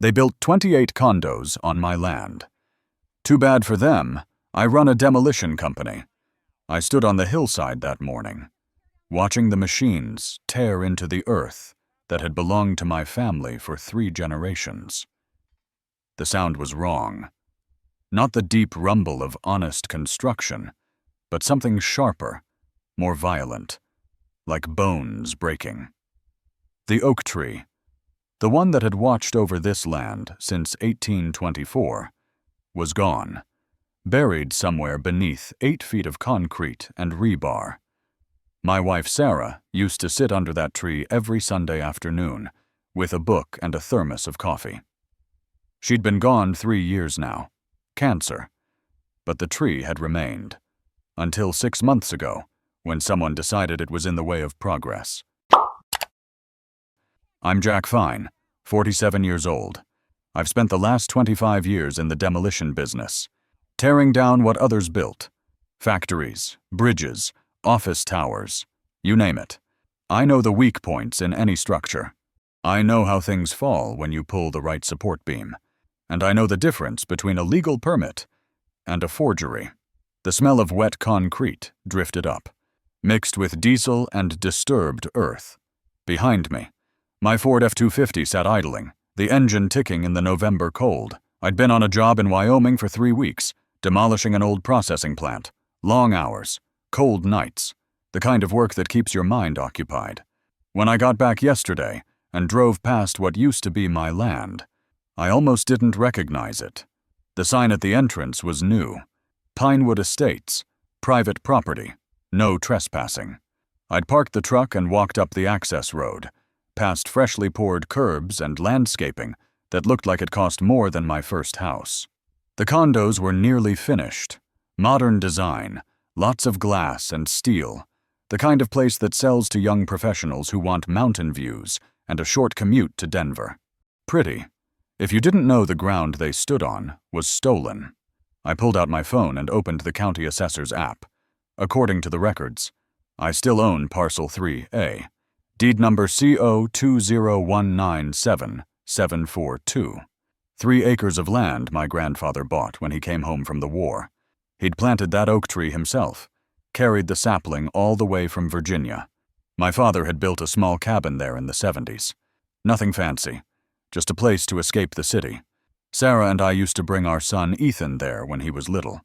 They built 28 condos on my land. Too bad for them, I run a demolition company. I stood on the hillside that morning, watching the machines tear into the earth that had belonged to my family for 3 generations. The sound was wrong. Not the deep rumble of honest construction, but something sharper, more violent, like bones breaking. The oak tree, the one that had watched over this land since 1824, was gone, buried somewhere beneath 8 feet of concrete and rebar. My wife Sarah used to sit under that tree every Sunday afternoon with a book and a thermos of coffee. She'd been gone 3 years now, cancer, but the tree had remained, until 6 months ago, when someone decided it was in the way of progress. I'm Jack Fine, 47 years old. I've spent the last 25 years in the demolition business, tearing down what others built. Factories, bridges, office towers, you name it. I know the weak points in any structure. I know how things fall when you pull the right support beam. And I know the difference between a legal permit and a forgery. The smell of wet concrete drifted up, mixed with diesel and disturbed earth. Behind me, my Ford F-250 sat idling, the engine ticking in the November cold. I'd been on a job in Wyoming for 3 weeks, demolishing an old processing plant. Long hours, cold nights, the kind of work that keeps your mind occupied. When I got back yesterday and drove past what used to be my land, I almost didn't recognize it. The sign at the entrance was new. Pinewood Estates, private property, no trespassing. I'd parked the truck and walked up the access road, past freshly poured curbs and landscaping that looked like it cost more than my first house. The condos were nearly finished. Modern design, lots of glass and steel, the kind of place that sells to young professionals who want mountain views and a short commute to Denver. Pretty. If you didn't know the ground they stood on was stolen. I pulled out my phone and opened the county assessor's app. According to the records, I still own Parcel 3A, deed number CO20197-742. 3 acres of land my grandfather bought when he came home from the war. He'd planted that oak tree himself, carried the sapling all the way from Virginia. My father had built a small cabin there in the 70s. Nothing fancy, just a place to escape the city. Sarah and I used to bring our son Ethan there when he was little.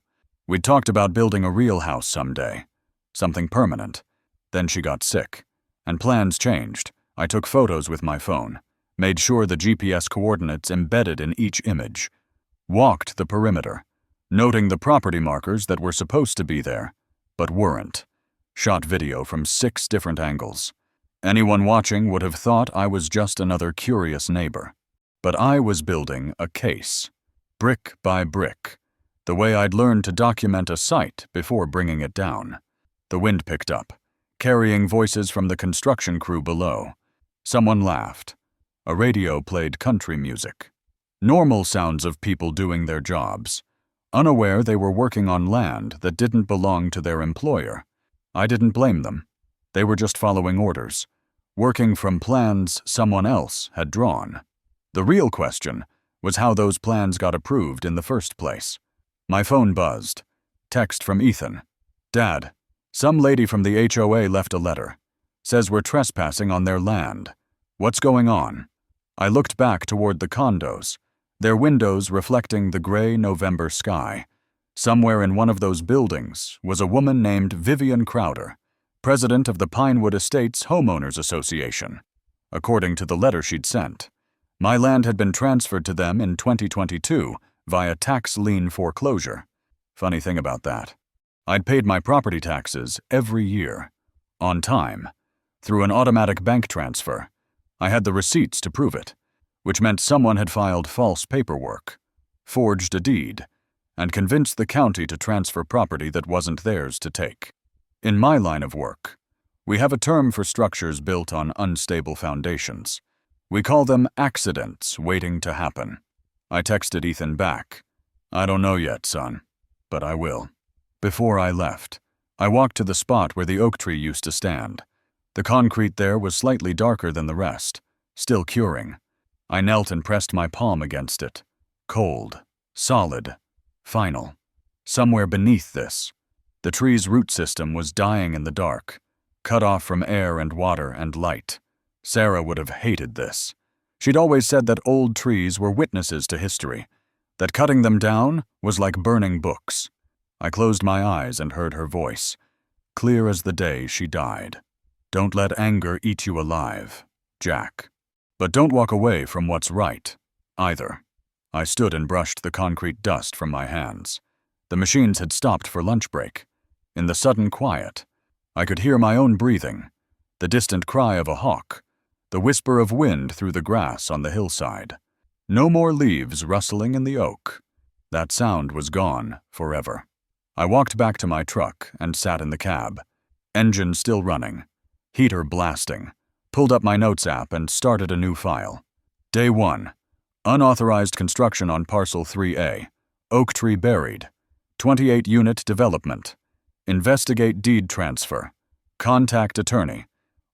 We'd talked about building a real house someday, something permanent. Then she got sick, and plans changed. I took photos with my phone, made sure the GPS coordinates embedded in each image, walked the perimeter, noting the property markers that were supposed to be there, but weren't, shot video from 6 different angles. Anyone watching would have thought I was just another curious neighbor. But I was building a case, brick by brick, the way I'd learned to document a site before bringing it down. The wind picked up, carrying voices from the construction crew below. Someone laughed. A radio played country music. Normal sounds of people doing their jobs, unaware they were working on land that didn't belong to their employer. I didn't blame them. They were just following orders, working from plans someone else had drawn. The real question was how those plans got approved in the first place. My phone buzzed. Text from Ethan. Dad, some lady from the HOA left a letter. Says we're trespassing on their land. What's going on? I looked back toward the condos, their windows reflecting the gray November sky. Somewhere in one of those buildings was a woman named Vivian Crowder, president of the Pinewood Estates Homeowners Association. According to the letter she'd sent, my land had been transferred to them in 2022 via tax lien foreclosure. Funny thing about that, I'd paid my property taxes every year, on time, through an automatic bank transfer. I had the receipts to prove it, which meant someone had filed false paperwork, forged a deed, and convinced the county to transfer property that wasn't theirs to take. In my line of work, we have a term for structures built on unstable foundations. We call them accidents waiting to happen. I texted Ethan back. I don't know yet, son, but I will. Before I left, I walked to the spot where the oak tree used to stand. The concrete there was slightly darker than the rest, still curing. I knelt and pressed my palm against it. Cold, solid, final. Somewhere beneath this, the tree's root system was dying in the dark, cut off from air and water and light. Sarah would have hated this. She'd always said that old trees were witnesses to history, that cutting them down was like burning books. I closed my eyes and heard her voice, clear as the day she died. Don't let anger eat you alive, Jack. But don't walk away from what's right, either. I stood and brushed the concrete dust from my hands. The machines had stopped for lunch break. In the sudden quiet, I could hear my own breathing, the distant cry of a hawk, the whisper of wind through the grass on the hillside. No more leaves rustling in the oak. That sound was gone forever. I walked back to my truck and sat in the cab, engine still running, heater blasting, pulled up my notes app and started a new file. Day 1. Unauthorized construction on Parcel 3A. Oak tree buried. 28-unit development. Investigate deed transfer. Contact attorney.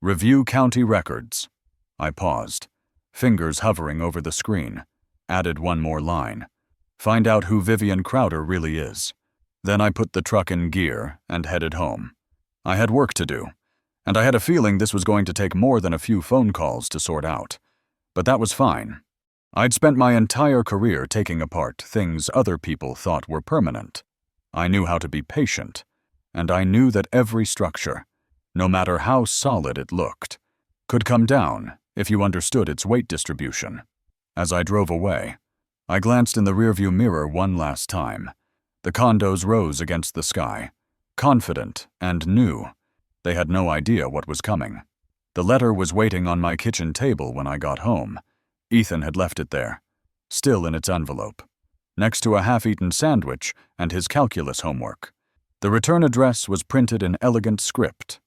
Review county records. I paused, fingers hovering over the screen. Added one more line. Find out who Vivian Crowder really is. Then I put the truck in gear and headed home. I had work to do, and I had a feeling this was going to take more than a few phone calls to sort out. But that was fine. I'd spent my entire career taking apart things other people thought were permanent. I knew how to be patient, and I knew that every structure, no matter how solid it looked, could come down if you understood its weight distribution. As I drove away, I glanced in the rearview mirror one last time. The condos rose against the sky, confident and new. They had no idea what was coming. The letter was waiting on my kitchen table when I got home. Ethan had left it there, still in its envelope, next to a half-eaten sandwich and his calculus homework. The return address was printed in elegant script.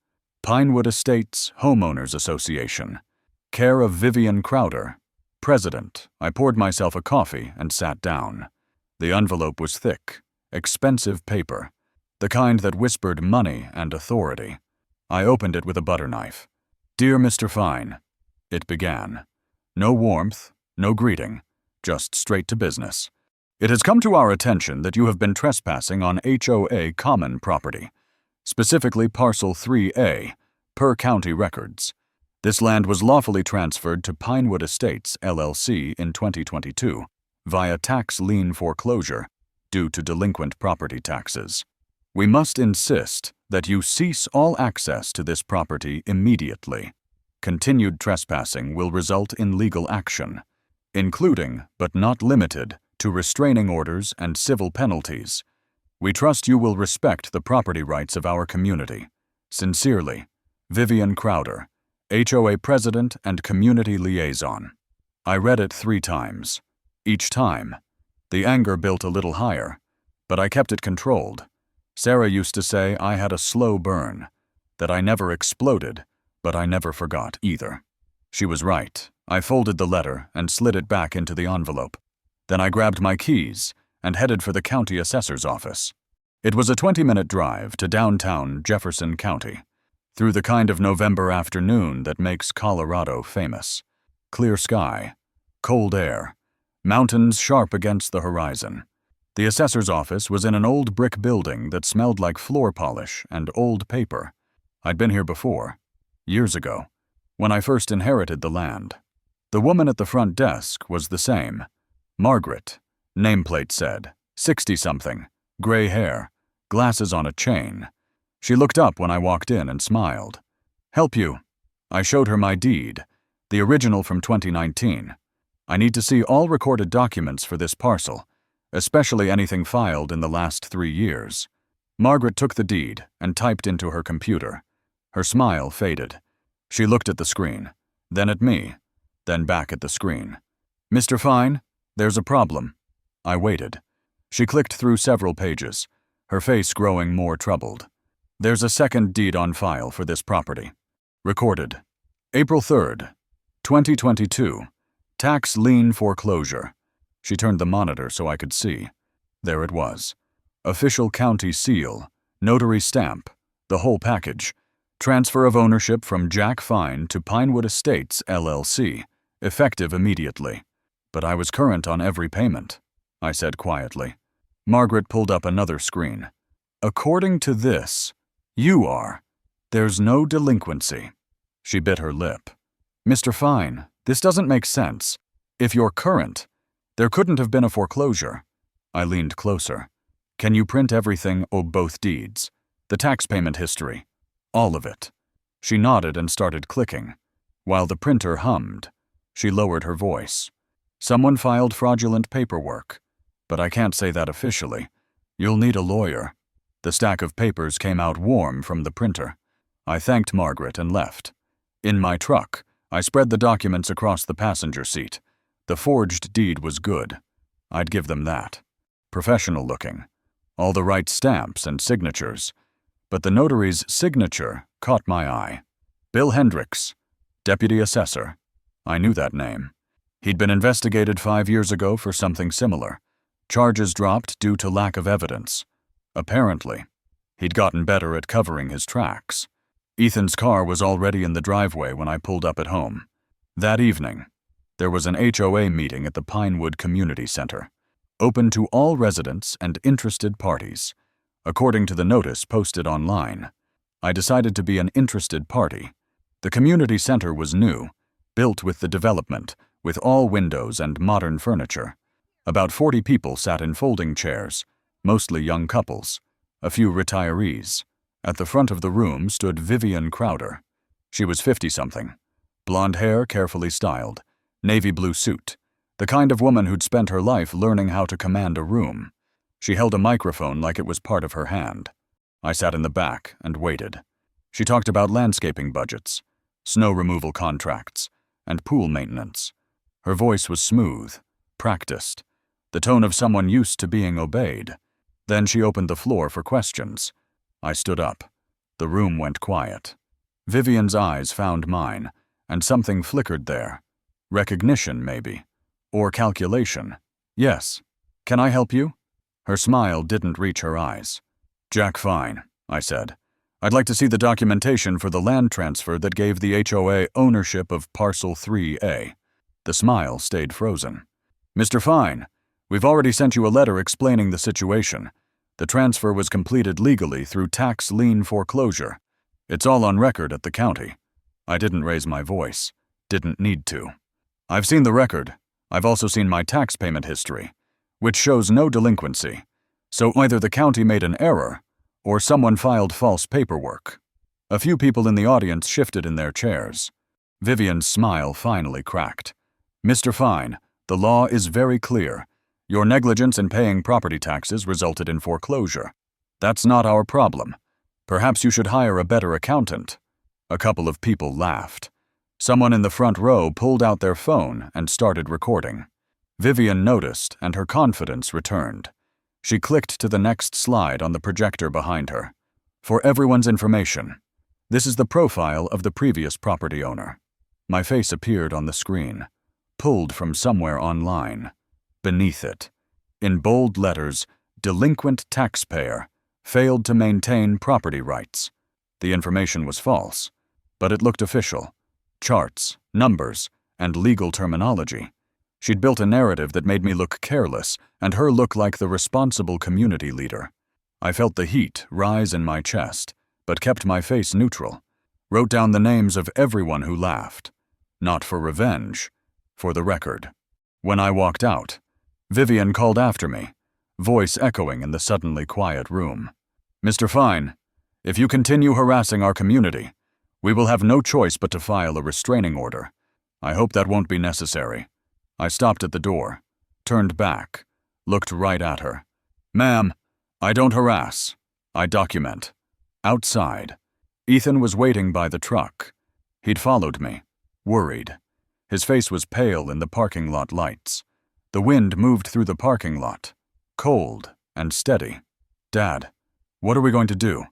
Pinewood Estates Homeowners Association. Care of Vivian Crowder. President. I poured myself a coffee and sat down. The envelope was thick, expensive paper, the kind that whispered money and authority. I opened it with a butter knife. Dear Mr. Fine, it began. No warmth, no greeting, just straight to business. It has come to our attention that you have been trespassing on HOA common property, specifically Parcel 3A, per county records. This land was lawfully transferred to Pinewood Estates, LLC in 2022, via tax lien foreclosure, due to delinquent property taxes. We must insist that you cease all access to this property immediately. Continued trespassing will result in legal action, including, but not limited, to restraining orders and civil penalties. We trust you will respect the property rights of our community. Sincerely, Vivian Crowder, HOA President and Community Liaison. I read it 3 times. Each time, the anger built a little higher, but I kept it controlled. Sarah used to say I had a slow burn, that I never exploded, but I never forgot either. She was right. I folded the letter and slid it back into the envelope. Then I grabbed my keys and headed for the county assessor's office. It was a 20-minute drive to downtown Jefferson County, through the kind of November afternoon that makes Colorado famous. Clear sky, cold air, mountains sharp against the horizon. The assessor's office was in an old brick building that smelled like floor polish and old paper. I'd been here before, years ago, when I first inherited the land. The woman at the front desk was the same. Margaret, nameplate said, 60-something, gray hair, glasses on a chain. She looked up when I walked in and smiled. Help you. I showed her my deed, the original from 2019. I need to see all recorded documents for this parcel, especially anything filed in the last 3 years. Margaret took the deed and typed into her computer. Her smile faded. She looked at the screen, then at me, then back at the screen. Mr. Fine, there's a problem. I waited. She clicked through several pages, her face growing more troubled. There's a second deed on file for this property. Recorded. April 3rd, 2022. Tax lien foreclosure. She turned the monitor so I could see. There it was. Official county seal, notary stamp, the whole package. Transfer of ownership from Jack Fine to Pinewood Estates, LLC, effective immediately. But I was current on every payment, I said quietly. Margaret pulled up another screen. According to this, you are. There's no delinquency. She bit her lip. Mr. Fine, this doesn't make sense. If you're current, there couldn't have been a foreclosure. I leaned closer. Can you print everything or both deeds? The tax payment history. All of it. She nodded and started clicking. While the printer hummed, she lowered her voice. Someone filed fraudulent paperwork. But I can't say that officially. You'll need a lawyer. The stack of papers came out warm from the printer. I thanked Margaret and left. In my truck, I spread the documents across the passenger seat. The forged deed was good. I'd give them that. Professional looking. All the right stamps and signatures. But the notary's signature caught my eye. Bill Hendricks, Deputy Assessor. I knew that name. He'd been investigated 5 years ago for something similar. Charges dropped due to lack of evidence. Apparently, he'd gotten better at covering his tracks. Ethan's car was already in the driveway when I pulled up at home. That evening, there was an HOA meeting at the Pinewood Community Center, open to all residents and interested parties. According to the notice posted online, I decided to be an interested party. The community center was new, built with the development, with all windows and modern furniture. About 40 people sat in folding chairs, mostly young couples, a few retirees. At the front of the room stood Vivian Crowder. She was 50-something. Blonde hair carefully styled, navy blue suit, the kind of woman who'd spent her life learning how to command a room. She held a microphone like it was part of her hand. I sat in the back and waited. She talked about landscaping budgets, snow removal contracts, and pool maintenance. Her voice was smooth, practiced, the tone of someone used to being obeyed. Then she opened the floor for questions. I stood up. The room went quiet. Vivian's eyes found mine, and something flickered there. Recognition, maybe. Or calculation. Yes. Can I help you? Her smile didn't reach her eyes. Jack Fine, I said. I'd like to see the documentation for the land transfer that gave the HOA ownership of Parcel 3A. The smile stayed frozen. Mr. Fine, we've already sent you a letter explaining the situation. The transfer was completed legally through tax lien foreclosure. It's all on record at the county. I didn't raise my voice. Didn't need to. I've seen the record. I've also seen my tax payment history, which shows no delinquency. So either the county made an error, or someone filed false paperwork. A few people in the audience shifted in their chairs. Vivian's smile finally cracked. Mr. Fine, the law is very clear. Your negligence in paying property taxes resulted in foreclosure. That's not our problem. Perhaps you should hire a better accountant. A couple of people laughed. Someone in the front row pulled out their phone and started recording. Vivian noticed, and her confidence returned. She clicked to the next slide on the projector behind her. For everyone's information, this is the profile of the previous property owner. My face appeared on the screen, pulled from somewhere online. Beneath it, in bold letters, delinquent taxpayer, failed to maintain property rights. The information was false, but it looked official. Charts, numbers, and legal terminology. She'd built a narrative that made me look careless and her look like the responsible community leader. I felt the heat rise in my chest, but kept my face neutral. Wrote down the names of everyone who laughed. Not for revenge, for the record. When I walked out, Vivian called after me, voice echoing in the suddenly quiet room. Mr. Fine, if you continue harassing our community, we will have no choice but to file a restraining order. I hope that won't be necessary. I stopped at the door, turned back, looked right at her. Ma'am, I don't harass. I document. Outside, Ethan was waiting by the truck. He'd followed me, worried. His face was pale in the parking lot lights. The wind moved through the parking lot, cold and steady. Dad, what are we going to do?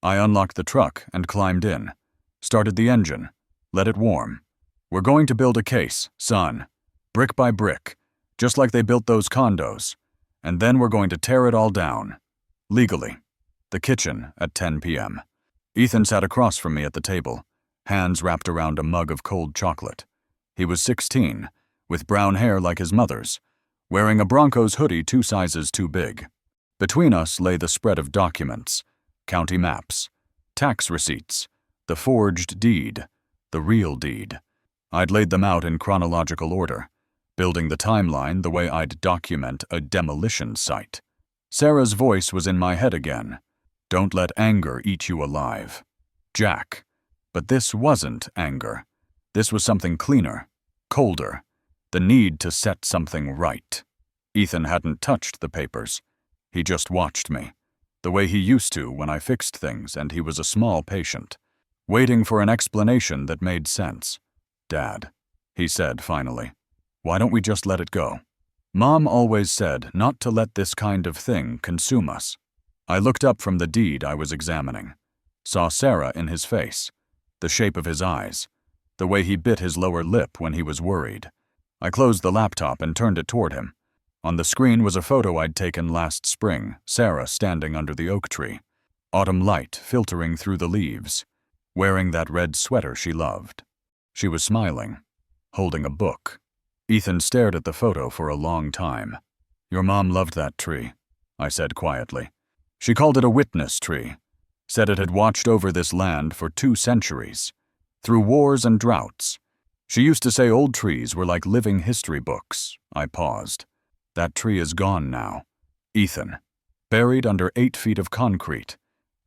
I unlocked the truck and climbed in, started the engine, let it warm. We're going to build a case, son, brick by brick, just like they built those condos, and then we're going to tear it all down. Legally. The kitchen at 10 p.m. Ethan sat across from me at the table, hands wrapped around a mug of cold chocolate. He was 16, with brown hair like his mother's, wearing a Broncos hoodie 2 sizes too big. Between us lay the spread of documents, county maps, tax receipts, the forged deed, the real deed. I'd laid them out in chronological order, building the timeline the way I'd document a demolition site. Sarah's voice was in my head again. Don't let anger eat you alive. Jack. But this wasn't anger. This was something cleaner, colder, the need to set something right. Ethan hadn't touched the papers. He just watched me, the way he used to when I fixed things and he was a small patient, waiting for an explanation that made sense. Dad, he said finally, why don't we just let it go? Mom always said not to let this kind of thing consume us. I looked up from the deed I was examining, saw Sarah in his face, the shape of his eyes, the way he bit his lower lip when he was worried. I closed the laptop and turned it toward him. On the screen was a photo I'd taken last spring, Sarah standing under the oak tree, autumn light filtering through the leaves, wearing that red sweater she loved. She was smiling, holding a book. Ethan stared at the photo for a long time. Your mom loved that tree, I said quietly. She called it a witness tree, said it had watched over this land for 2 centuries, through wars and droughts. She used to say old trees were like living history books. I paused. That tree is gone now. Ethan, buried under 8 feet of concrete,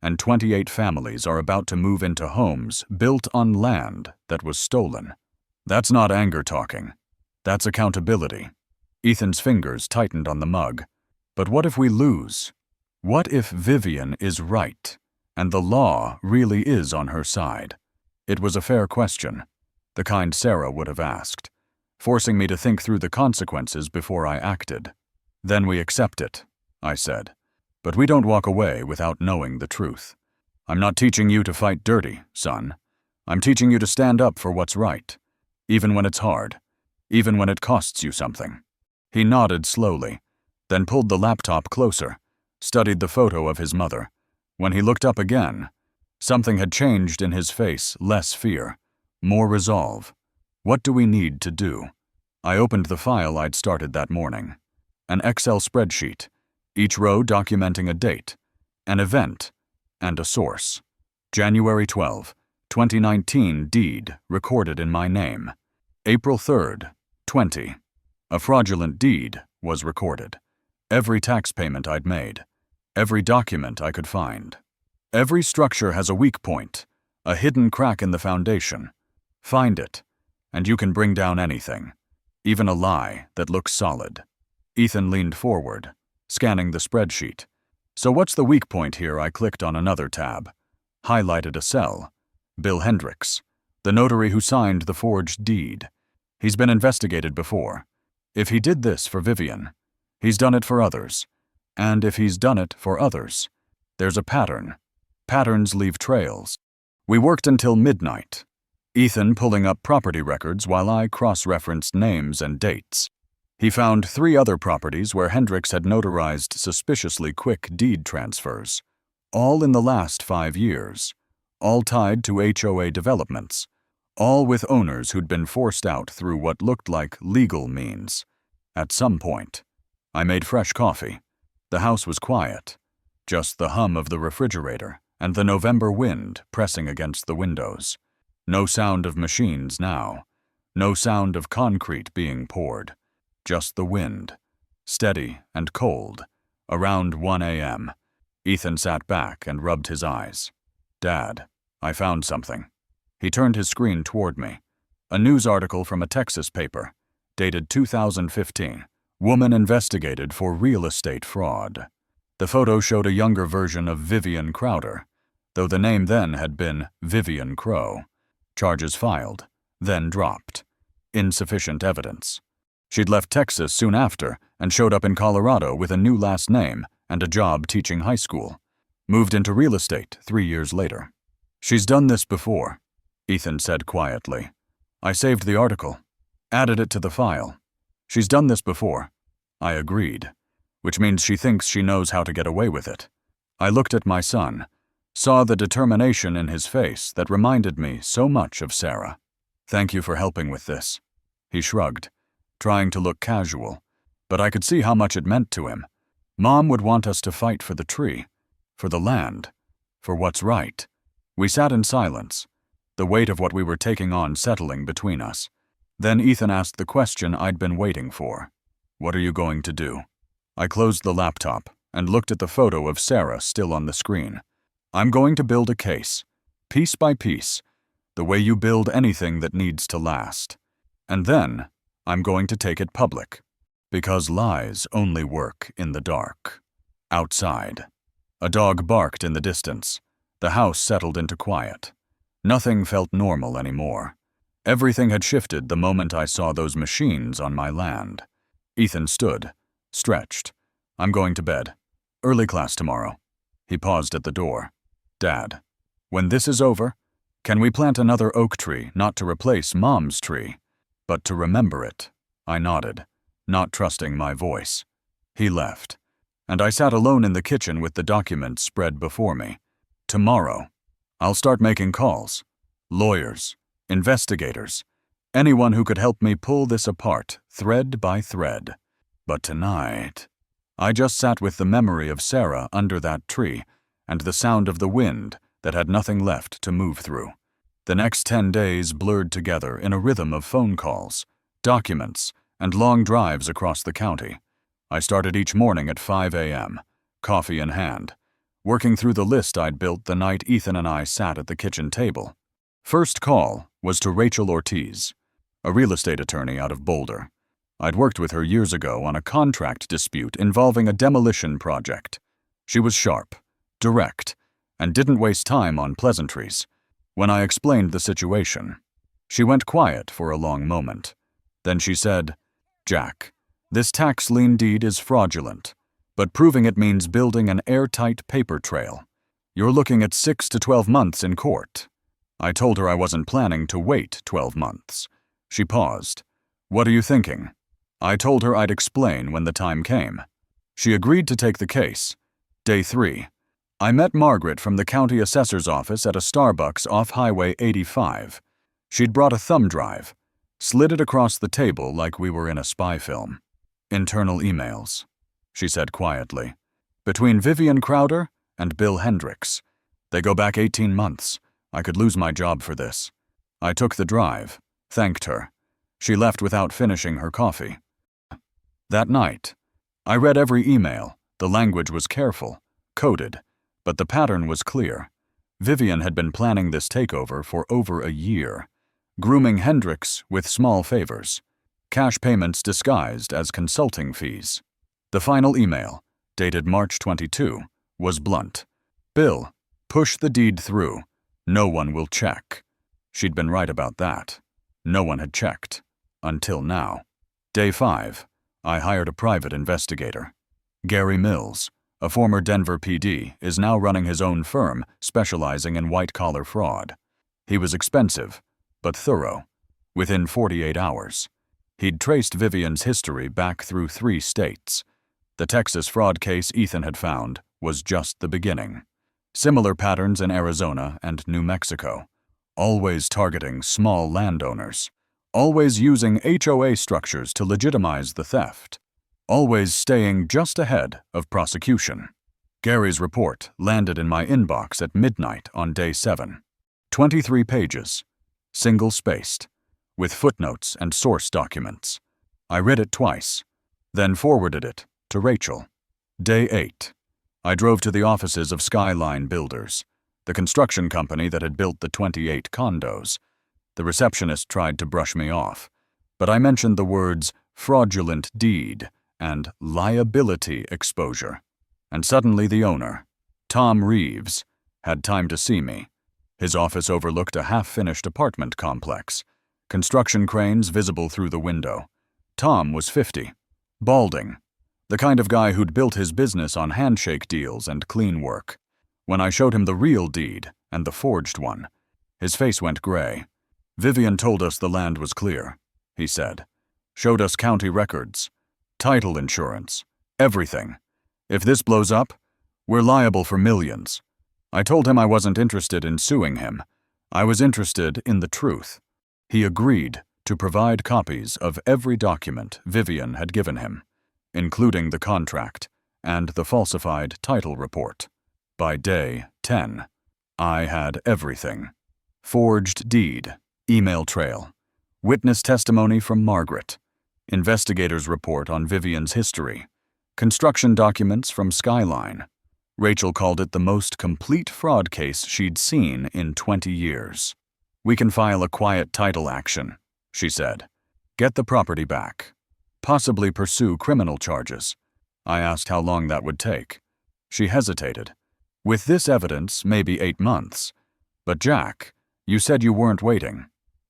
and 28 families are about to move into homes built on land that was stolen. That's not anger talking. That's accountability. Ethan's fingers tightened on the mug. But what if we lose? What if Vivian is right, and the law really is on her side? It was a fair question, the kind Sarah would have asked, forcing me to think through the consequences before I acted. Then we accept it, I said. But we don't walk away without knowing the truth. I'm not teaching you to fight dirty, son. I'm teaching you to stand up for what's right, even when it's hard, even when it costs you something. He nodded slowly, then pulled the laptop closer, studied the photo of his mother. When he looked up again, something had changed in his face, less fear, more resolve. What do we need to do? I opened the file I'd started that morning. An Excel spreadsheet, each row documenting a date, an event, and a source. January 12, 2019 deed recorded in my name. April 3rd, 20. A fraudulent deed was recorded. Every tax payment I'd made. Every document I could find. Every structure has a weak point, a hidden crack in the foundation. Find it, and you can bring down anything, even a lie that looks solid. Ethan leaned forward, scanning the spreadsheet. So what's the weak point here? I clicked on another tab, highlighted a cell. Bill Hendricks, the notary who signed the forged deed. He's been investigated before. If he did this for Vivian, he's done it for others. And if he's done it for others, there's a pattern. Patterns leave trails. We worked until midnight, Ethan pulling up property records while I cross-referenced names and dates. He found 3 other properties where Hendricks had notarized suspiciously quick deed transfers, all in the last 5 years, all tied to HOA developments, all with owners who'd been forced out through what looked like legal means. At some point, I made fresh coffee. The house was quiet, just the hum of the refrigerator and the November wind pressing against the windows. No sound of machines now, no sound of concrete being poured, just the wind, steady and cold. Around 1 a.m., Ethan sat back and rubbed his eyes. Dad, I found something. He turned his screen toward me. A news article from a Texas paper, dated 2015. Woman investigated for real estate fraud. The photo showed a younger version of Vivian Crowder, though the name then had been Vivian Crow. Charges filed, then dropped. Insufficient evidence. She'd left Texas soon after and showed up in Colorado with a new last name and a job teaching high school. Moved into real estate 3 years later. She's done this before, Ethan said quietly. I saved the article, added it to the file. She's done this before. I agreed, which means she thinks she knows how to get away with it. I looked at my son, saw the determination in his face that reminded me so much of Sarah. Thank you for helping with this. He shrugged, trying to look casual, but I could see how much it meant to him. Mom would want us to fight for the tree, for the land, for what's right. We sat in silence, the weight of what we were taking on settling between us. Then Ethan asked the question I'd been waiting for. "What are you going to do?" I closed the laptop and looked at the photo of Sarah still on the screen. "I'm going to build a case, piece by piece, the way you build anything that needs to last. And then I'm going to take it public, because lies only work in the dark." Outside, a dog barked in the distance. The house settled into quiet. Nothing felt normal anymore. Everything had shifted the moment I saw those machines on my land. Ethan stood, stretched. "I'm going to bed. Early class tomorrow." He paused at the door. "Dad, when this is over, can we plant another oak tree, not to replace Mom's tree, but to remember it?" I nodded, not trusting my voice. He left, and I sat alone in the kitchen with the documents spread before me. Tomorrow, I'll start making calls. Lawyers, investigators, anyone who could help me pull this apart, thread by thread. But tonight, I just sat with the memory of Sarah under that tree and the sound of the wind that had nothing left to move through. The next 10 days blurred together in a rhythm of phone calls, documents, and long drives across the county. I started each morning at 5 a.m., coffee in hand, working through the list I'd built the night Ethan and I sat at the kitchen table. First call was to Rachel Ortiz, a real estate attorney out of Boulder. I'd worked with her years ago on a contract dispute involving a demolition project. She was sharp, direct, and didn't waste time on pleasantries. When I explained the situation, she went quiet for a long moment. Then she said, "Jack, this tax lien deed is fraudulent, but proving it means building an airtight paper trail. You're looking at 6 to 12 months in court." I told her I wasn't planning to wait 12 months. She paused. "What are you thinking?" I told her I'd explain when the time came. She agreed to take the case. Day 3. I met Margaret from the county assessor's office at a Starbucks off Highway 85. She'd brought a thumb drive, slid it across the table like we were in a spy film. "Internal emails," she said quietly. "Between Vivian Crowder and Bill Hendricks. They go back 18 months. I could lose my job for this." I took the drive, thanked her. She left without finishing her coffee. That night, I read every email. The language was careful, coded, but the pattern was clear. Vivian had been planning this takeover for over a year, grooming Hendricks with small favors, cash payments disguised as consulting fees. The final email, dated March 22, was blunt. "Bill, push the deed through. No one will check." She'd been right about that. No one had checked. Until now. Day 5. I hired a private investigator. Gary Mills, a former Denver PD, is now running his own firm specializing in white-collar fraud. He was expensive, but thorough. Within 48 hours, he'd traced Vivian's history back through 3 states. The Texas fraud case Ethan had found was just the beginning. Similar patterns in Arizona and New Mexico, always targeting small landowners, always using HOA structures to legitimize the theft, always staying just ahead of prosecution. Gary's report landed in my inbox at midnight on day 7. 23 pages, single-spaced, with footnotes and source documents. I read it twice, then forwarded it to Rachel. Day 8. I drove to the offices of Skyline Builders, the construction company that had built the 28 condos. The receptionist tried to brush me off, but I mentioned the words fraudulent deed and liability exposure, and suddenly the owner, Tom Reeves, had time to see me. His office overlooked a half-finished apartment complex, construction cranes visible through the window. Tom was 50, balding, the kind of guy who'd built his business on handshake deals and clean work. When I showed him the real deed and the forged one, his face went gray. "Vivian told us the land was clear," he said. "Showed us county records, title insurance, everything. If this blows up, we're liable for millions." I told him I wasn't interested in suing him. I was interested in the truth. He agreed to to provide copies of every document Vivian had given him, including the contract and the falsified title report. By day 10, I had everything. Forged deed, email trail, witness testimony from Margaret, investigator's report on Vivian's history, construction documents from Skyline. Rachel called it the most complete fraud case she'd seen in 20 years. "We can file a quiet title action," she said. "Get the property back. Possibly pursue criminal charges." I asked how long that would take. She hesitated. "With this evidence, maybe 8 months. But Jack, you said you weren't waiting.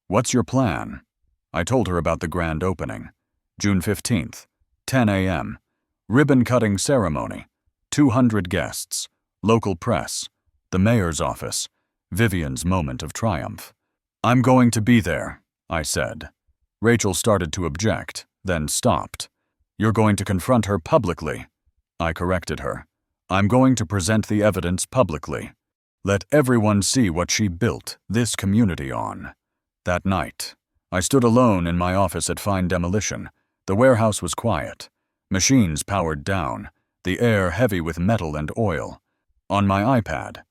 What's your plan?" I told her about the grand opening. June 15th, 10 a.m. Ribbon-cutting ceremony. 200 guests, local press, the mayor's office, Vivian's moment of triumph. "I'm going to be there," I said. Rachel started to object, then stopped. "You're going to confront her publicly," I corrected her. "I'm going to present the evidence publicly. Let everyone see what she built this community on." That night, I stood alone in my office at Fine Demolition. The warehouse was quiet. Machines powered down, the air heavy with metal and oil. On my iPad,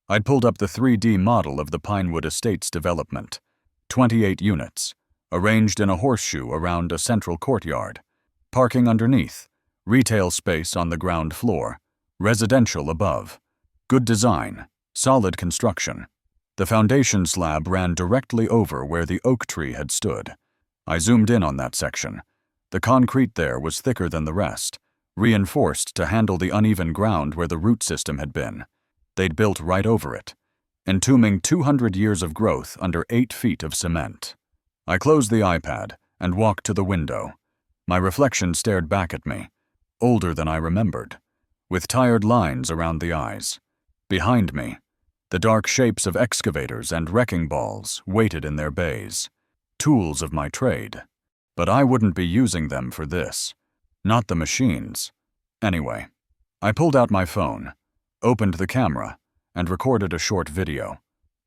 I'd pulled up the 3D model of the Pinewood Estates development. 28 units, arranged in a horseshoe around a central courtyard. Parking underneath, retail space on the ground floor, residential above. Good design, solid construction. The foundation slab ran directly over where the oak tree had stood. I zoomed in on that section. The concrete there was thicker than the rest, reinforced to handle the uneven ground where the root system had been. They'd built right over it, entombing 200 years of growth under 8 feet of cement. I closed the iPad and walked to the window. My reflection stared back at me, older than I remembered, with tired lines around the eyes. Behind me, the dark shapes of excavators and wrecking balls waited in their bays, tools of my trade. But I wouldn't be using them for this. Not the machines. Anyway, I pulled out my phone, opened the camera, and recorded a short video.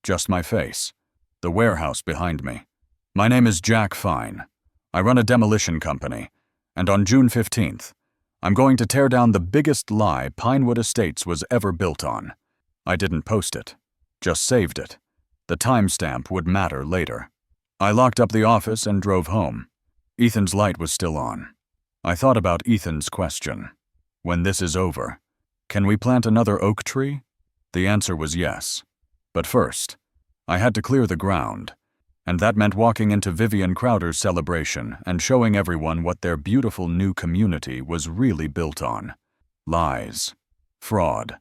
Just my face, the warehouse behind me. "My name is Jack Fine. I run a demolition company, and on June 15th, I'm going to tear down the biggest lie Pinewood Estates was ever built on." I didn't post it, just saved it. The timestamp would matter later. I locked up the office and drove home. Ethan's light was still on. I thought about Ethan's question. When this is over, can we plant another oak tree? The answer was yes. But first, I had to clear the ground, and that meant walking into Vivian Crowder's celebration and showing everyone what their beautiful new community was really built on. Lies, fraud,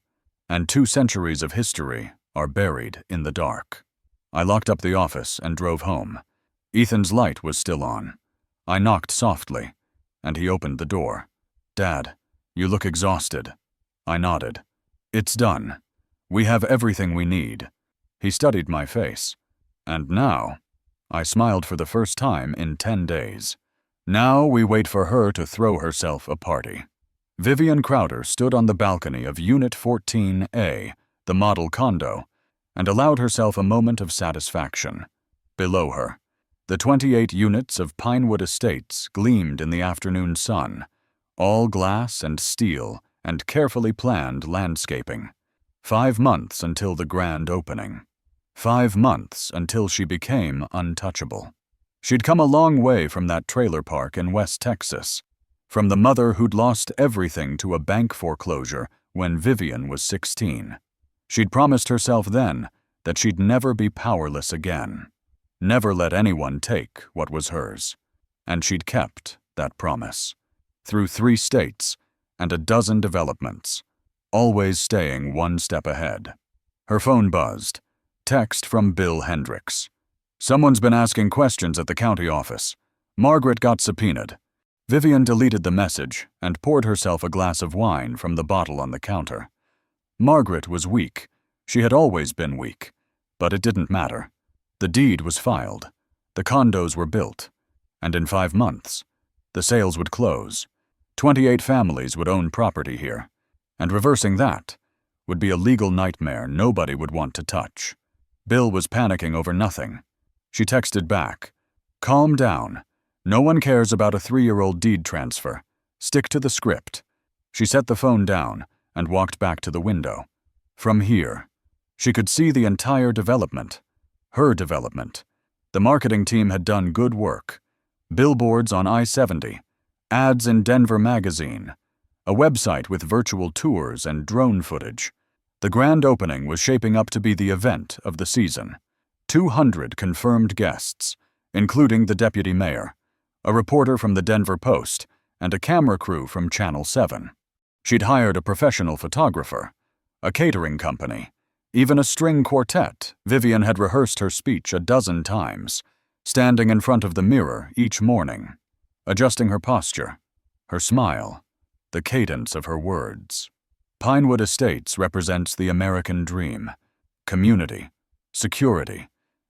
and 2 centuries of history are buried in the dark. I locked up the office and drove home. Ethan's light was still on. I knocked softly, and he opened the door. "Dad, you look exhausted." I nodded. "It's done. We have everything we need." He studied my face. "And now," I smiled for the first time in 10 days. "Now we wait for her to throw herself a party." Vivian Crowder stood on the balcony of Unit 14A, the model condo, and allowed herself a moment of satisfaction. Below her, the 28 units of Pinewood Estates gleamed in the afternoon sun, all glass and steel and carefully planned landscaping. 5 months until the grand opening. 5 months until she became untouchable. She'd come a long way from that trailer park in West Texas, from the mother who'd lost everything to a bank foreclosure when Vivian was 16. She'd promised herself then that she'd never be powerless again. Never let anyone take what was hers. And she'd kept that promise. Through 3 states and a dozen developments, always staying 1 step ahead. Her phone buzzed. Text from Bill Hendricks. "Someone's been asking questions at the county office. Margaret got subpoenaed." Vivian deleted the message and poured herself a glass of wine from the bottle on the counter. Margaret was weak. She had always been weak. But it didn't matter. The deed was filed, the condos were built, and in 5 months, the sales would close. 28 families would own property here, and reversing that would be a legal nightmare nobody would want to touch. Bill was panicking over nothing. She texted back, Calm down. No one cares about a 3-year-old deed transfer. Stick to the script. She set the phone down and walked back to the window. From here, she could see the entire development. Her development. The marketing team had done good work. Billboards on I-70, ads in Denver Magazine, a website with virtual tours and drone footage. The grand opening was shaping up to be the event of the season. 200 confirmed guests, including the deputy mayor, a reporter from the Denver Post, and a camera crew from Channel 7. She'd hired a professional photographer, a catering company, even a string quartet. Vivian had rehearsed her speech a dozen times, standing in front of the mirror each morning, adjusting her posture, her smile, the cadence of her words. Pinewood Estates represents the American dream, community, security,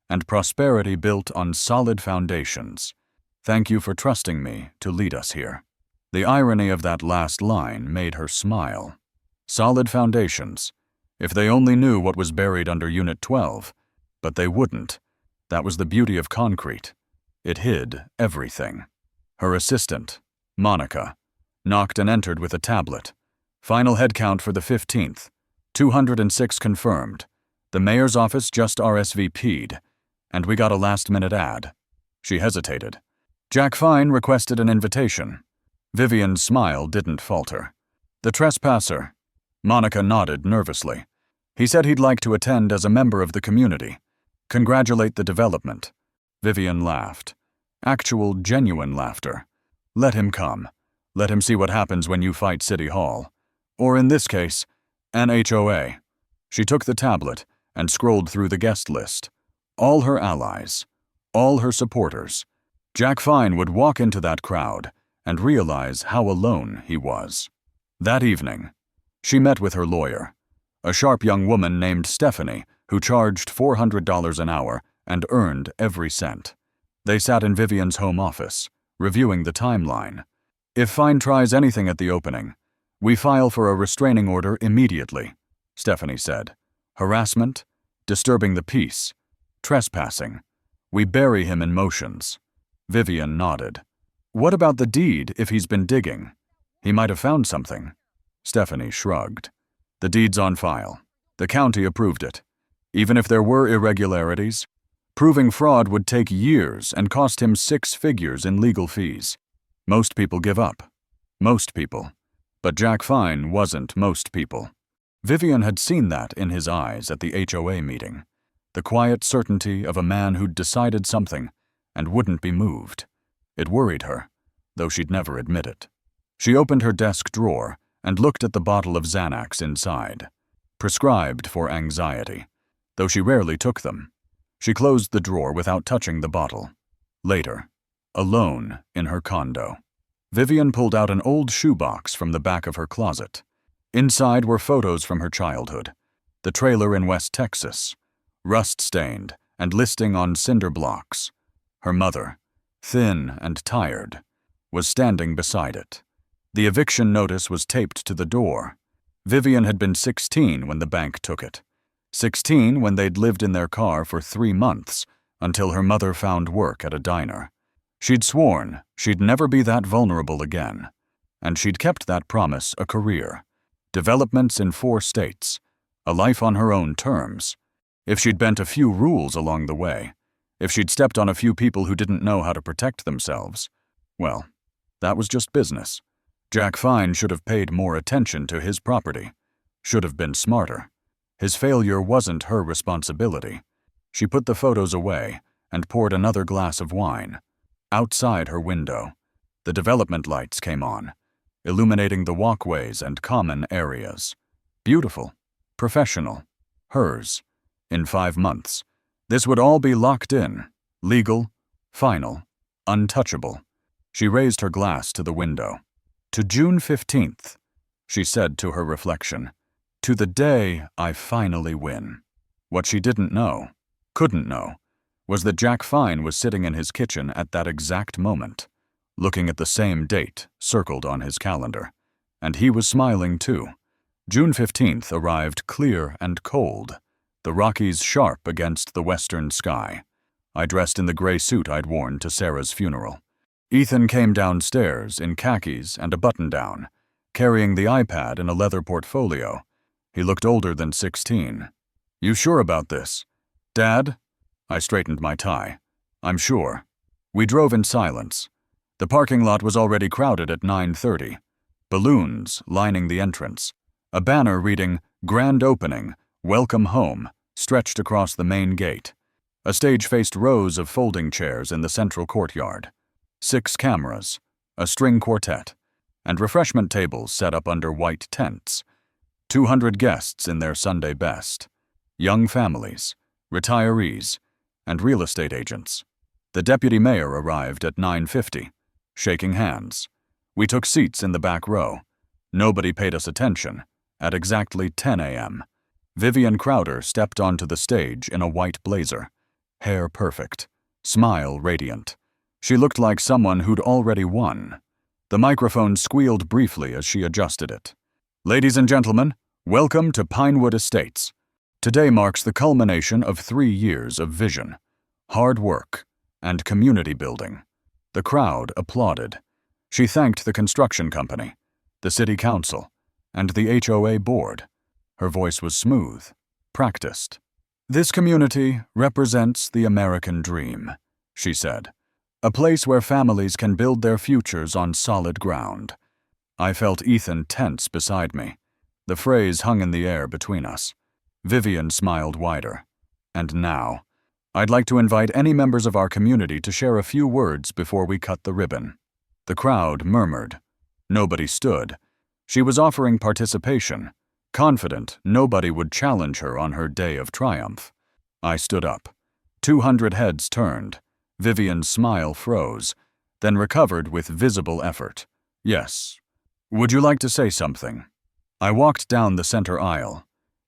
and prosperity built on solid foundations. Thank you for trusting me to lead us here. The irony of that last line made her smile. Solid foundations. If they only knew what was buried under Unit 12. But they wouldn't. That was the beauty of concrete. It hid everything. Her assistant, Monica, knocked and entered with a tablet. Final head count for the 15th. 206 confirmed. The mayor's office just RSVP'd, and we got a last-minute ad. She hesitated. Jack Fine requested an invitation. Vivian's smile didn't falter. The trespasser. Monica nodded nervously. He said he'd like to attend as a member of the community. Congratulate the development. Vivian laughed. Actual, genuine laughter. Let him come. Let him see what happens when you fight City Hall. Or in this case, an HOA. She took the tablet and scrolled through the guest list. All her allies. All her supporters. Jack Fine would walk into that crowd and realize how alone he was. That evening, she met with her lawyer, a sharp young woman named Stephanie who charged $400 an hour and earned every cent. They sat in Vivian's home office, reviewing the timeline. If Fine tries anything at the opening, we file for a restraining order immediately, Stephanie said. Harassment, disturbing the peace, trespassing. We bury him in motions. Vivian nodded. What about the deed if he's been digging? He might have found something. Stephanie shrugged. The deed's on file. The county approved it. Even if there were irregularities, proving fraud would take years and cost him 6 figures in legal fees. Most people give up. Most people. But Jack Fine wasn't most people. Vivian had seen that in his eyes at the HOA meeting. The quiet certainty of a man who'd decided something and wouldn't be moved. It worried her, though she'd never admit it. She opened her desk drawer and looked at the bottle of Xanax inside. Prescribed for anxiety, though she rarely took them. She closed the drawer without touching the bottle. Later, alone in her condo, Vivian pulled out an old shoebox from the back of her closet. Inside were photos from her childhood. The trailer in West Texas, rust-stained and listing on cinder blocks. Her mother, thin and tired, was standing beside it. The eviction notice was taped to the door. Vivian had been 16 when the bank took it. 16 when they'd lived in their car for 3 months until her mother found work at a diner. She'd sworn she'd never be that vulnerable again, and she'd kept that promise a career. Developments in 4 states, a life on her own terms. If she'd bent a few rules along the way, if she'd stepped on a few people who didn't know how to protect themselves, well, that was just business. Jack Fine should have paid more attention to his property, should have been smarter. His failure wasn't her responsibility. She put the photos away and poured another glass of wine. Outside her window, the development lights came on, illuminating the walkways and common areas. Beautiful, professional, hers. In 5 months, this would all be locked in, legal, final, untouchable. She raised her glass to the window. To June 15th, she said to her reflection, to the day I finally win. What she didn't know, couldn't know, was that Jack Fine was sitting in his kitchen at that exact moment, looking at the same date circled on his calendar. And he was smiling too. June 15th arrived clear and cold, the Rockies sharp against the western sky. I dressed in the gray suit I'd worn to Sarah's funeral. Ethan came downstairs in khakis and a button-down, carrying the iPad in a leather portfolio. He looked older than 16. "You sure about this?" "Dad?" I straightened my tie. "I'm sure." We drove in silence. The parking lot was already crowded at 9:30. Balloons lining the entrance. A banner reading, "Grand Opening, Welcome Home," stretched across the main gate. A stage faced rows of folding chairs in the central courtyard. 6 cameras, a string quartet, and refreshment tables set up under white tents. 200 guests in their Sunday best. Young families, retirees, and real estate agents. The deputy mayor arrived at 9:50, shaking hands. We took seats in the back row. Nobody paid us attention. At exactly 10 a.m., Vivian Crowder stepped onto the stage in a white blazer. Hair perfect, smile radiant. She looked like someone who'd already won. The microphone squealed briefly as she adjusted it. "Ladies and gentlemen, welcome to Pinewood Estates. Today marks the culmination of 3 years of vision, hard work, and community building." The crowd applauded. She thanked the construction company, the city council, and the HOA board. Her voice was smooth, practiced. "This community represents the American dream," she said. "A place where families can build their futures on solid ground." I felt Ethan tense beside me. The phrase hung in the air between us. Vivian smiled wider. "And now, I'd like to invite any members of our community to share a few words before we cut the ribbon." The crowd murmured. Nobody stood. She was offering participation, confident nobody would challenge her on her day of triumph. I stood up. 200 heads turned. Vivian's smile froze, then recovered with visible effort. "Yes. Would you like to say something?" I walked down the center aisle,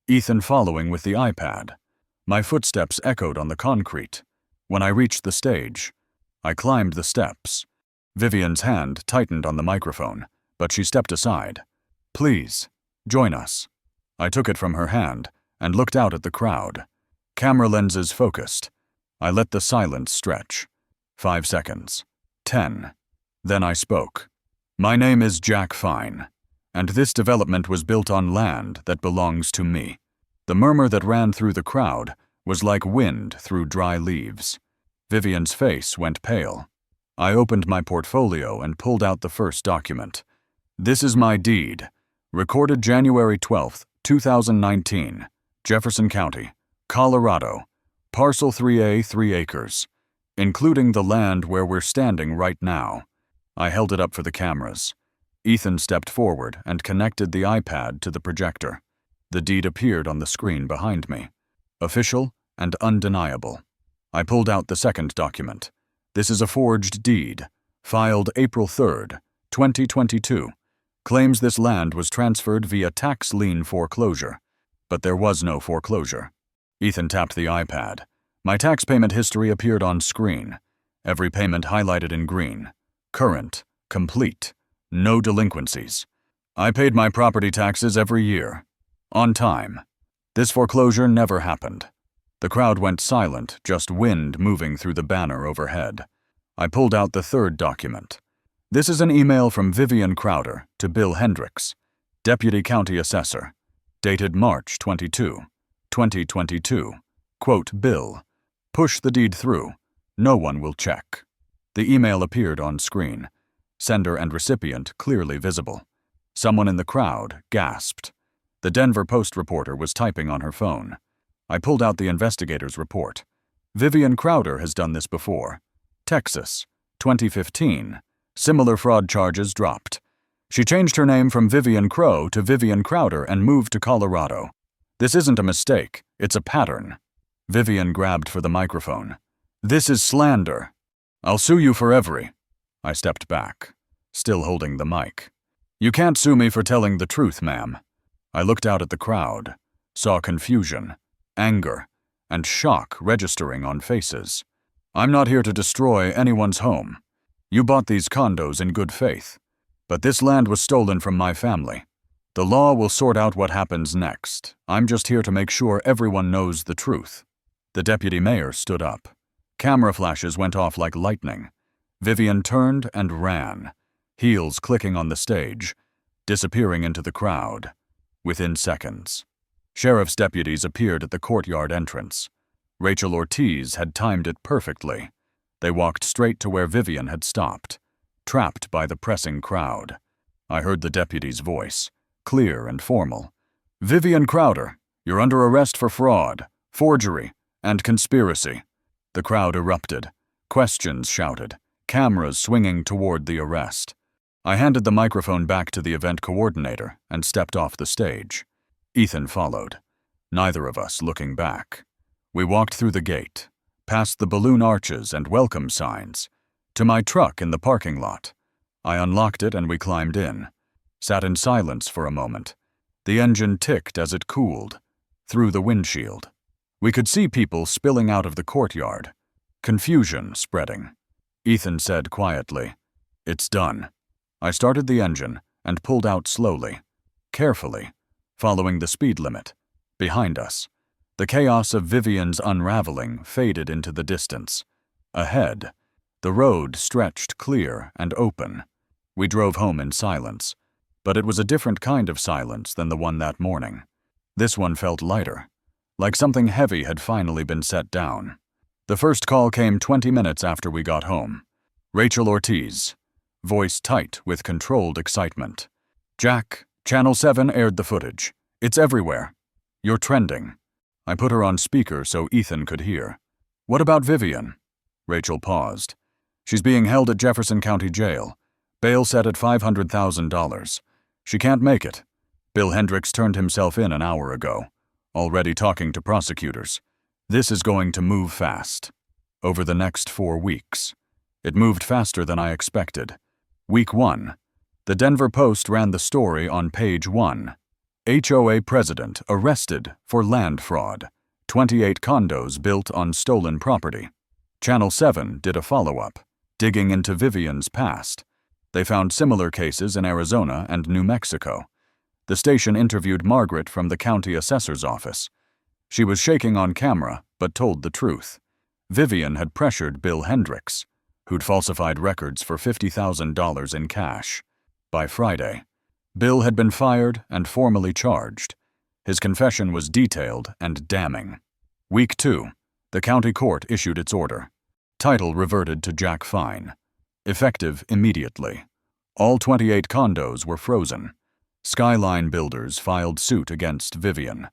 Ethan following with the iPad. My footsteps echoed on the concrete. When I reached the stage, I climbed the steps. Vivian's hand tightened on the microphone, but she stepped aside. "Please, join us." I took it from her hand and looked out at the crowd. Camera lenses focused. I let the silence stretch. 5 seconds. 10. Then I spoke. "My name is Jack Fine, and this development was built on land that belongs to me." The murmur that ran through the crowd was like wind through dry leaves. Vivian's face went pale. I opened my portfolio and pulled out the first document. "This is my deed, recorded January 12, 2019, Jefferson County, Colorado, parcel 3A, 3 acres, including the land where we're standing right now." I held it up for the cameras. Ethan stepped forward and connected the iPad to the projector. The deed appeared on the screen behind me. Official and undeniable. I pulled out the second document. This is a forged deed, filed April 3, 2022. Claims this land was transferred via tax lien foreclosure, but there was no foreclosure. Ethan tapped the iPad. My tax payment history appeared on screen. Every payment highlighted in green. Current, complete, no delinquencies. I paid my property taxes every year. On time. This foreclosure never happened. The crowd went silent, just wind moving through the banner overhead. I pulled out the third document. This is an email from Vivian Crowder to Bill Hendricks, Deputy County Assessor, dated March 22, 2022. Quote, "Bill, push the deed through. No one will check." The email appeared on screen. Sender and recipient clearly visible. Someone in the crowd gasped. The Denver Post reporter was typing on her phone. I pulled out the investigator's report. Vivian Crowder has done this before. Texas, 2015. Similar fraud charges dropped. She changed her name from Vivian Crow to Vivian Crowder and moved to Colorado. This isn't a mistake, it's a pattern. Vivian grabbed for the microphone. "This is slander. I'll sue you for every." I stepped back, still holding the mic. "You can't sue me for telling the truth, ma'am." I looked out at the crowd, saw confusion, anger, and shock registering on faces. "I'm not here to destroy anyone's home. You bought these condos in good faith, but this land was stolen from my family. The law will sort out what happens next. I'm just here to make sure everyone knows the truth." The deputy mayor stood up. Camera flashes went off like lightning. Vivian turned and ran, heels clicking on the stage, disappearing into the crowd. Within seconds, sheriff's deputies appeared at the courtyard entrance. Rachel Ortiz had timed it perfectly. They walked straight to where Vivian had stopped, trapped by the pressing crowd. I heard the deputy's voice, clear and formal. "Vivian Crowder, you're under arrest for fraud, forgery, and conspiracy." The crowd erupted. Questions shouted, cameras swinging toward the arrest. I handed the microphone back to the event coordinator and stepped off the stage. Ethan followed, neither of us looking back. We walked through the gate, past the balloon arches and welcome signs, to my truck in the parking lot. I unlocked it and we climbed in, sat in silence for a moment. The engine ticked as it cooled, through the windshield. We could see people spilling out of the courtyard, confusion spreading. Ethan said quietly, "It's done." I started the engine and pulled out slowly, carefully, following the speed limit. Behind us, the chaos of Vivian's unraveling faded into the distance. Ahead, the road stretched clear and open. We drove home in silence, but it was a different kind of silence than the one that morning. This one felt lighter, like something heavy had finally been set down. The first call came 20 minutes after we got home. Rachel Ortiz, voice tight with controlled excitement. "Jack, Channel 7 aired the footage. It's everywhere. You're trending." I put her on speaker so Ethan could hear. "What about Vivian?" Rachel paused. "She's being held at Jefferson County Jail. Bail set at $500,000. She can't make it. Bill Hendricks turned himself in an hour ago, already talking to prosecutors. This is going to move fast. Over the next 4 weeks. It moved faster than I expected. Week 1. The Denver Post ran the story on page 1. HOA president arrested for land fraud. 28 condos built on stolen property. Channel 7 did a follow-up, digging into Vivian's past. They found similar cases in Arizona and New Mexico. The station interviewed Margaret from the county assessor's office. She was shaking on camera, but told the truth. Vivian had pressured Bill Hendricks, who'd falsified records for $50,000 in cash. By Friday, Bill had been fired and formally charged. His confession was detailed and damning. Week 2, the county court issued its order. Title reverted to Jack Fine. Effective immediately. All 28 condos were frozen. Skyline Builders filed suit against Vivian,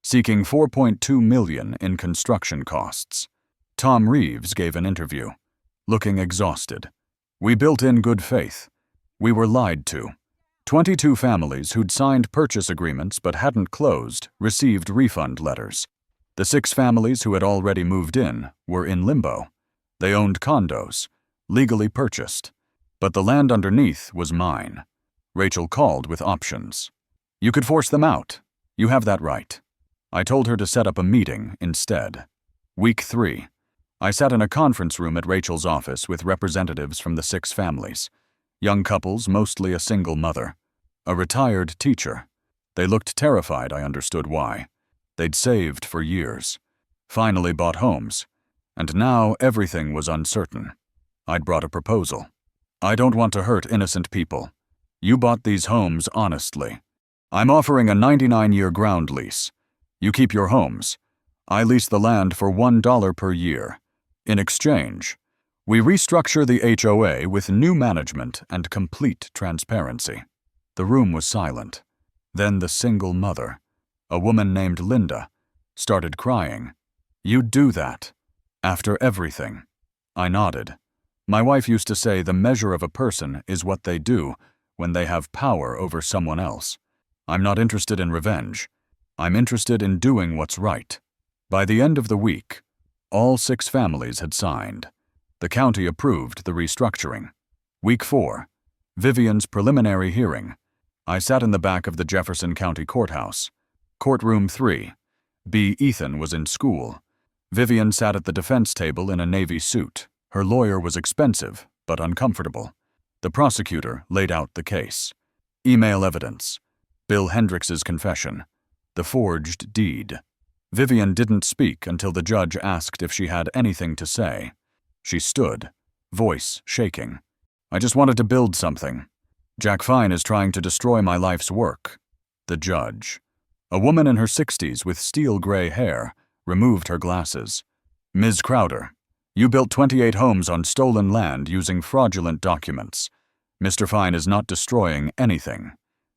seeking $4.2 million in construction costs. Tom Reeves gave an interview, looking exhausted. "We built in good faith. We were lied to." 22 families who'd signed purchase agreements but hadn't closed received refund letters. The 6 families who had already moved in were in limbo. They owned condos, legally purchased, but the land underneath was mine. Rachel called with options. "You could force them out. You have that right." I told her to set up a meeting instead. Week 3. I sat in a conference room at Rachel's office with representatives from the 6 families. Young couples, mostly a single mother. A retired teacher. They looked terrified. I understood why. They'd saved for years. Finally bought homes. And now everything was uncertain. I'd brought a proposal. "I don't want to hurt innocent people. You bought these homes honestly. I'm offering a 99-year ground lease. You keep your homes. I lease the land for $1 per year. In exchange, we restructure the HOA with new management and complete transparency." The room was silent. Then the single mother, a woman named Linda, started crying. "You'd do that? After everything?" I nodded. My wife used to say the measure of a person is what they do when they have power over someone else. I'm not interested in revenge. I'm interested in doing what's right. By the end of the week, all 6 families had signed. The county approved the restructuring. Week 4. Vivian's preliminary hearing. I sat in the back of the Jefferson County Courthouse. Courtroom 3. B. Ethan was in school. Vivian sat at the defense table in a navy suit. Her lawyer was expensive, but uncomfortable. The prosecutor laid out the case. Email evidence. Bill Hendricks's confession. The forged deed. Vivian didn't speak until the judge asked if she had anything to say. She stood, voice shaking. I just wanted to build something. Jack Fine is trying to destroy my life's work. The judge, a woman in her 60s with steel gray hair, removed her glasses. Ms. Crowder, you built 28 homes on stolen land using fraudulent documents. Mr. Fine is not destroying anything.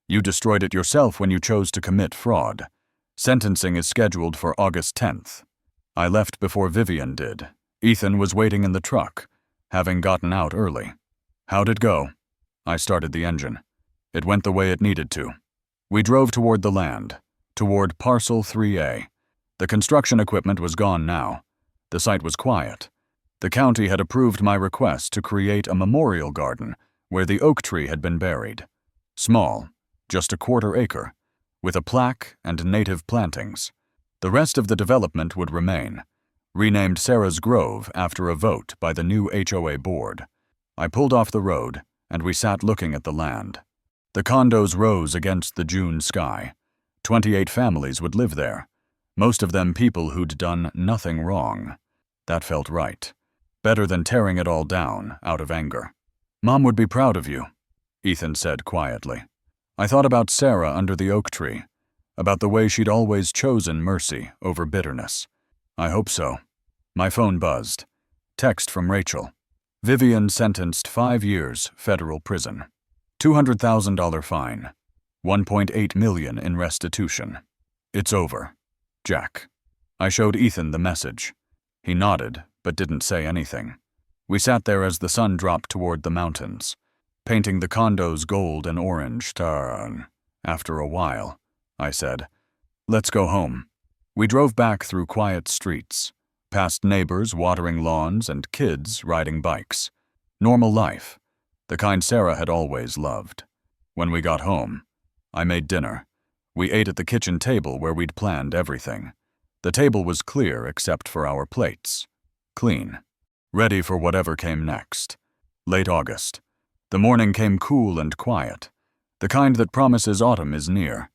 You destroyed it yourself when you chose to commit fraud. Sentencing is scheduled for August 10th. I left before Vivian did. Ethan was waiting in the truck, having gotten out early. How'd it go? I started the engine. It went the way it needed to. We drove toward the land, toward Parcel 3A. The construction equipment was gone now. The site was quiet. The county had approved my request to create a memorial garden where the oak tree had been buried. Small, just a quarter acre, with a plaque and native plantings. The rest of the development would remain, renamed Sarah's Grove after a vote by the new HOA board. I pulled off the road, and we sat looking at the land. The condos rose against the June sky. 28 families would live there, most of them people who'd done nothing wrong. That felt right. Better than tearing it all down out of anger. Mom would be proud of you, Ethan said quietly. I thought about Sarah under the oak tree, about the way she'd always chosen mercy over bitterness. I hope so. My phone buzzed. Text from Rachel. Vivian sentenced 5 years federal prison. $200,000 fine. $1.8 million in restitution. It's over. Jack. I showed Ethan the message. He nodded, but didn't say anything. We sat there as the sun dropped toward the mountains, painting the condos gold and orange. After a while, I said, let's go home. We drove back through quiet streets, past neighbors watering lawns and kids riding bikes. Normal life, the kind Sarah had always loved. When we got home, I made dinner. We ate at the kitchen table where we'd planned everything. The table was clear except for our plates. Clean. Ready for whatever came next. Late August. The morning came cool and quiet, the kind that promises autumn is near.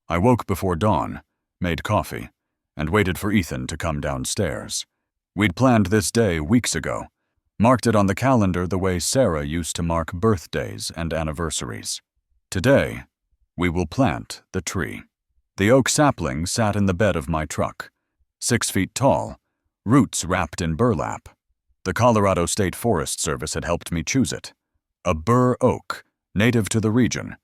I woke before dawn, made coffee, and waited for Ethan to come downstairs. We'd planned this day weeks ago, marked it on the calendar the way Sarah used to mark birthdays and anniversaries. Today, we will plant the tree. The oak sapling sat in the bed of my truck, 6 feet tall, roots wrapped in burlap. The Colorado State Forest Service had helped me choose it. A bur oak, native to the region,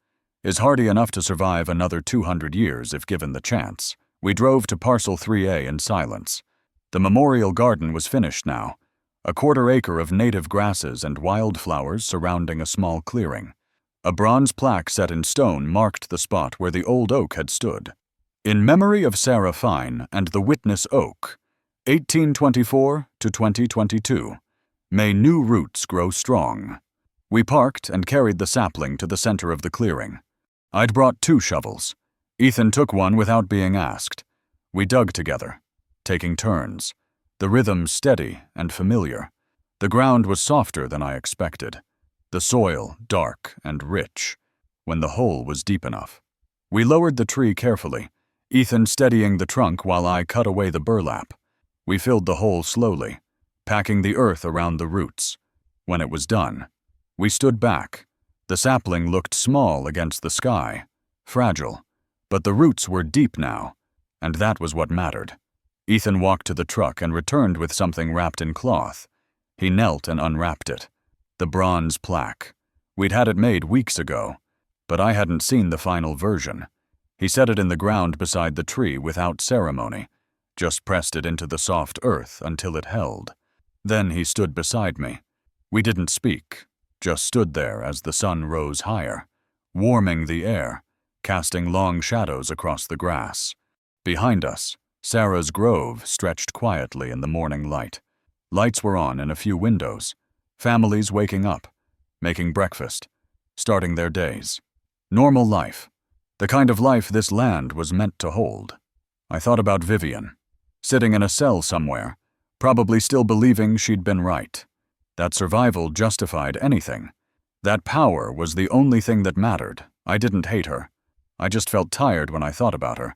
is hardy enough to survive another 200 years if given the chance. We drove to Parcel 3A in silence. The memorial garden was finished now, a quarter acre of native grasses and wildflowers surrounding a small clearing. A bronze plaque set in stone marked the spot where the old oak had stood. In memory of Sarah Fine and the witness oak, 1824 to 2022. May new roots grow strong. We parked and carried the sapling to the center of the clearing. I'd brought 2 shovels. Ethan took one without being asked. We dug together, taking turns, the rhythm steady and familiar. The ground was softer than I expected, the soil dark and rich, when the hole was deep enough. We lowered the tree carefully, Ethan steadying the trunk while I cut away the burlap. We filled the hole slowly, packing the earth around the roots. When it was done, we stood back. The sapling looked small against the sky, fragile, but the roots were deep now, and that was what mattered. Ethan walked to the truck and returned with something wrapped in cloth. He knelt and unwrapped it. The bronze plaque. We'd had it made weeks ago, but I hadn't seen the final version. He set it in the ground beside the tree without ceremony, just pressed it into the soft earth until it held. Then he stood beside me. We didn't speak, just stood there as the sun rose higher, warming the air, casting long shadows across the grass. Behind us, Sarah's Grove stretched quietly in the morning light. Lights were on in a few windows, families waking up, making breakfast, starting their days. Normal life, the kind of life this land was meant to hold. I thought about Vivian, sitting in a cell somewhere, probably still believing she'd been right. That survival justified anything. That power was the only thing that mattered. I didn't hate her. I just felt tired when I thought about her.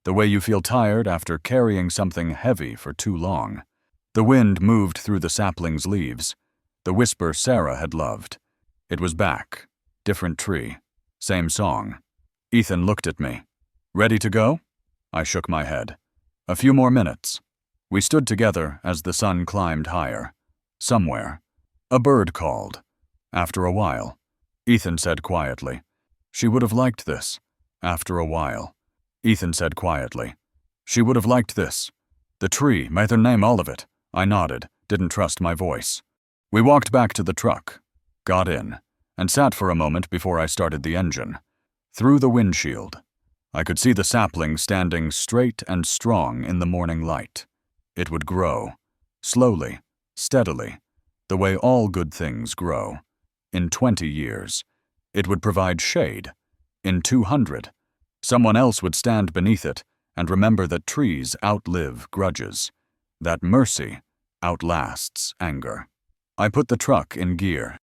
The way you feel tired after carrying something heavy for too long. The wind moved through the sapling's leaves. The whisper Sarah had loved. It was back. Different tree. Same song. Ethan looked at me. Ready to go? I shook my head. A few more minutes. We stood together as the sun climbed higher. Somewhere. A bird called. After a while. Ethan said quietly. She would have liked this. After a while. Ethan said quietly. She would have liked this. The tree, may their name all of it. I nodded, didn't trust my voice. We walked back to the truck, got in, and sat for a moment before I started the engine. Through the windshield, I could see the sapling standing straight and strong in the morning light. It would grow, slowly, steadily, the way all good things grow. In 20 years, it would provide shade. In 200, someone else would stand beneath it and remember that trees outlive grudges, that mercy outlasts anger. I put the truck in gear